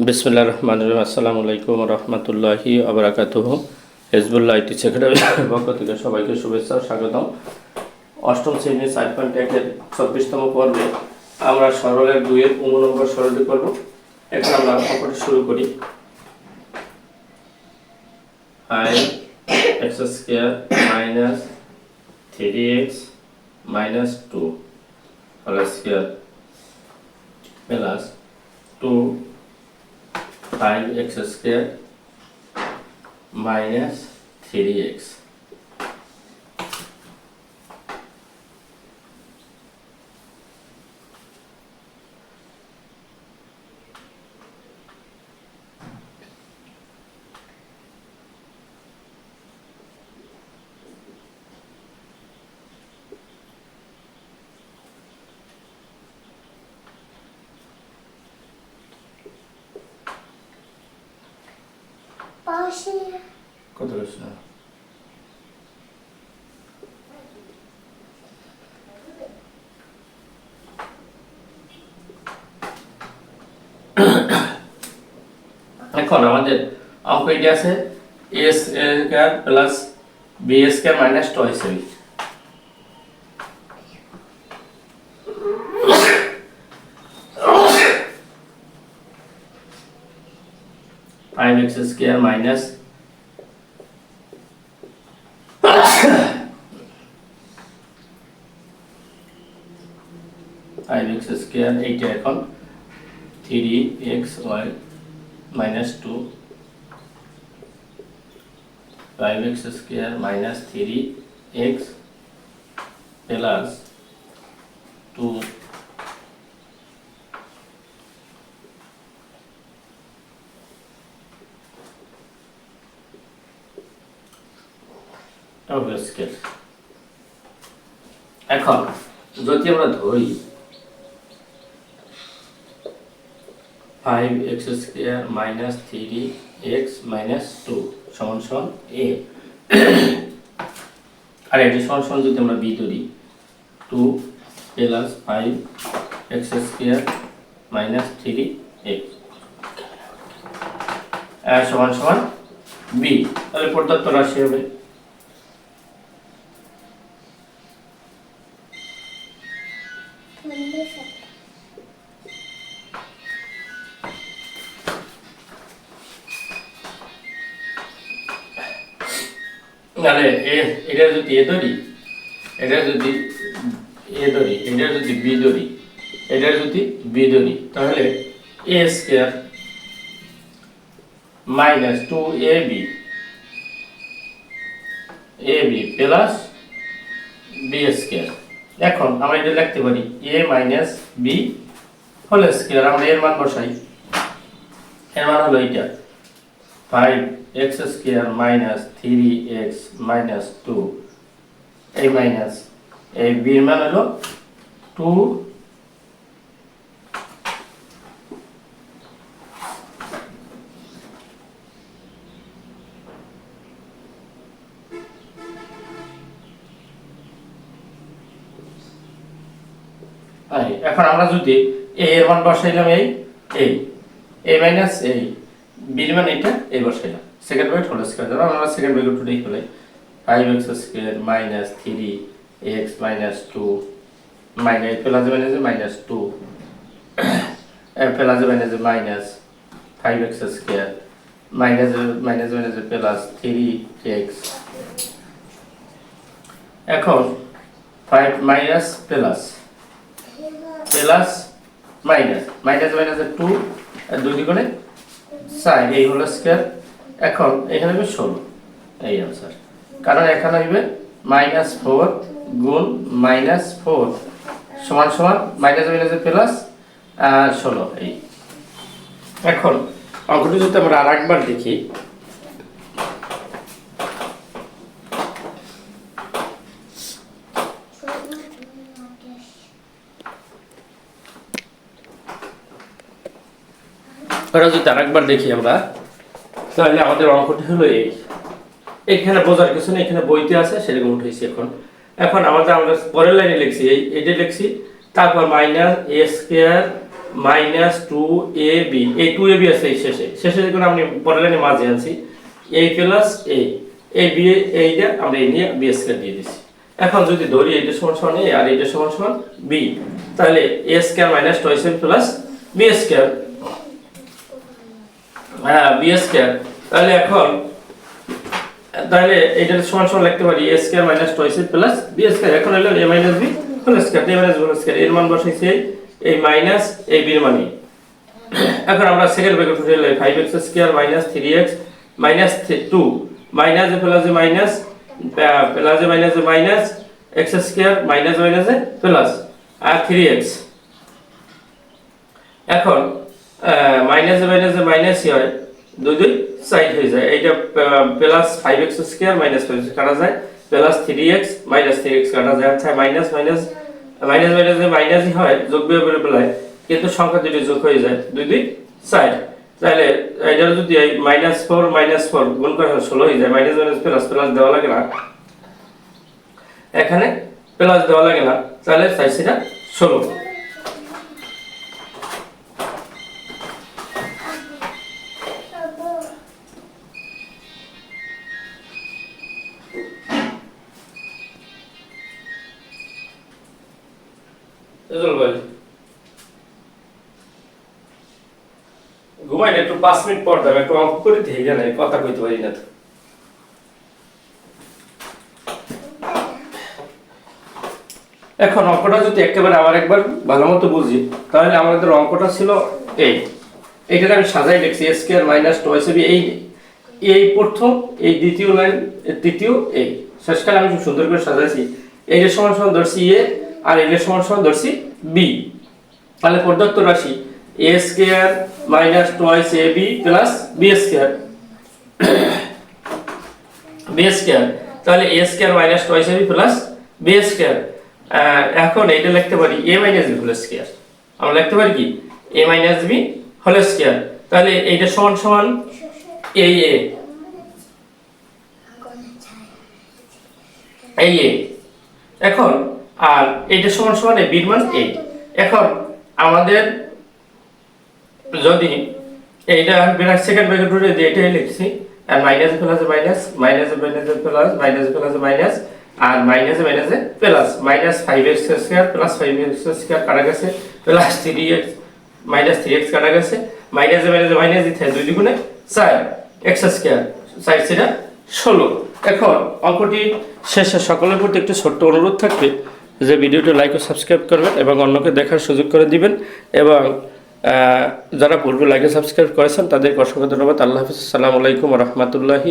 বিসমিল্লাহির রহমানির রহিম। আসসালামু আলাইকুম ওয়া রাহমাতুল্লাহি ওয়া বারাকাতুহু। হিজবুল্লাহ আইটি একাডেমির পক্ষ থেকে সবাইকে শুভেচ্ছা ও স্বাগতম। অষ্টম শ্রেণীর 4.1 এর 26তম পর্বে আমরা সরলের 2 এর 15 নম্বর সরলটি করব। এখন আমরা অঙ্কটি শুরু করি। 5x² - 3x - 2 whole square plus 2 5x² - 3x। কত প্রশ্ন? এখন আমাদের অঙ্ক এটি আছে a² প্লাস b² মাইনাস 2 হিসেবে। x² মাইনাস 5x² এইটা এখন 3xy minus 2 5x² minus 3x plus 2 square. এখন যদি আমরা ধরি 5x² minus 3x minus 2 সমান সমান a, আর এটি সমান সমান যদি আমরা b ধরি 2 plus 5x² minus 3x সমান সমান b, তাহলে প্রদত্ত রাশি হবে তাহলে এটা যদি a ধরি, এটা যদি a ধরি, এটা যদি b ধরি, এটা যদি b ধরি, তাহলে a² minus 2ab plus b²। এখন আমরা এটা লিখতে পারি a minus b whole square. আমরা এর মান বসাই, এর মান হলো এটা 5x² minus 3x minus 2 এই মাইনাস এই b এর মান হলো 2 এখন আমরা যদি a এর মান বসাইলাম এই a মাইনাস এই b এর মান এটা এই বসাইলাম সেকেন্ড ব্র্যাকেট হোল স্কয়ার দ্বারা আমরা সেকেন্ড ব্র্যাকেট উঠে ফেলাই 5x² minus 3x minus 2 minus plus minus 2 plus minus 5x² minus plus 3x। এখন 5 minus plus plus minus minus 2 আর 2 দ্বিগুণে 4 এই হোল স্কয়ার। এখন এখানে হবে 16 এই आंसर, কারণ এখানে হবে -4 গুণ -4 সমান সমান মাইনাস প্লাস 16 এই। এখন অঙ্কটি যদি আমরা আরেকবার দেখি, যদি আরেকবার দেখি আমরা, তাহলে আমাদের অঙ্কটি হলো এখানে বোঝার কিছু নেই, এখানে বইতে আছে সেরকম উঠেছি। এখন আমরা পরের লাইনে লিখছি এইটা লিখছি, তারপর মাইনাস a² মাইনাস 2ab, এই 2ab আছে এই শেষে যখন আমি পরের লাইনে মাঝে আনছি a প্লাস a b, এইটা আমরা এই নিয়ে b স্কয়ার দিয়ে দিছি। এখন যদি ধরি এইটা সমান সমান a আর এইটা সমান সমান b, তাহলে a square minus twice a plus b square, b square. তাহলে এখন তাহলে এটা সমান সমান লিখতে পারি a square minus twice a plus b square. এখন হলো a minus b whole square, a minus b whole square, এর মান বসাইছি এই মাইনাস ab এর মানে। এখন আমরা সেকেন্ড ব্র্যাকেট উঠে নিলাম 5x square minus 3x minus 2 minus a plus a minus plus a minus a minus x square minus a minus a plus আর 3x। এখন minus a minus a minus হয়, দুই দুই সাইড হয়ে যায়, এইটা plus 5x square minus 5x কাটা যায়, প্লাস 3x মাইনাস 3x কাটা যায়। আচ্ছা মাইনাস মাইনাস মাইনাস মাইনাস মাইনাসই হয়, যোগ বিয়োগ করে পেলায়, কিন্তু সংখ্যা দুটি যোগ হয়ে যায়, দুই দুই সাইড। তাহলে এটা যদি -4 গুণ করা হয় 16 হয়ে যায়, মাইনাস মাইনাস প্লাস প্লাস দেওয়া লাগে না, এখানে প্লাস দেওয়া লাগে না, তাহলে চাইছিটা 16। ঘুমাই একটু 5 মিনিট পর যাবে, একটু অঙ্ক করে দিয়ে জানে কথা কইতে পারি না তো। এখন অঙ্কটা যদি একেবারে আবার একবার ভালো মতো বুঝি, তাহলে আমাদের অঙ্কটা ছিল এইটা আমি সাজাই লিখছি a square minus twice ab, এই প্রথম, এই দ্বিতীয় লাইন, তৃতীয়, এই শেষকালে আমি খুব সুন্দর করে সাজাইছি। এইটা সমান সমান ধরছি a আর এইটা সমান সমান ধরছি b। তাহলে প্রদত্ত রাশি a square minus twice ab plus b square, তাহলে a square minus twice ab plus b square. এখন এইটা লিখতে পারি a minus b whole square, আমরা লিখতে পারি কি a minus b whole square. তাহলে এইটা সমান সমান এই a, এখন আর এইটা সমান সমান এই b এর মান 8। এখন আমাদের যদি এইটা সেকেন্ড ব্র্যাকেট উঠে দিয়ে এটাই লিখছি, আর minus plus minus minus minus plus minus plus minus আর minus minus plus minus 5x square plus 5x square কাটা গেছে, প্লাস 3x মাইনাস 3x কাটা গেছে, মাইনাস মাইনাস মাইনাস দিতে হয় 2 দ্বিগুণে 4x স্কয়ার, 4 সেটা 16। এখন অঙ্কটি শেষে সকলের প্রতি একটু ছোট্ট অনুরোধ থাকবে যে ভিডিওটি লাইক ও সাবস্ক্রাইব করবেন এবং অন্যকে দেখার সুযোগ করে দিবেন, এবং যারা পূর্বে লাইক ও সাবস্ক্রাইব করেছেন তাদেরকে অসংখ্য ধন্যবাদ। আল্লাহ হাফিজ, আসসালামু আলাইকুম ওয়া রাহমাতুল্লাহি।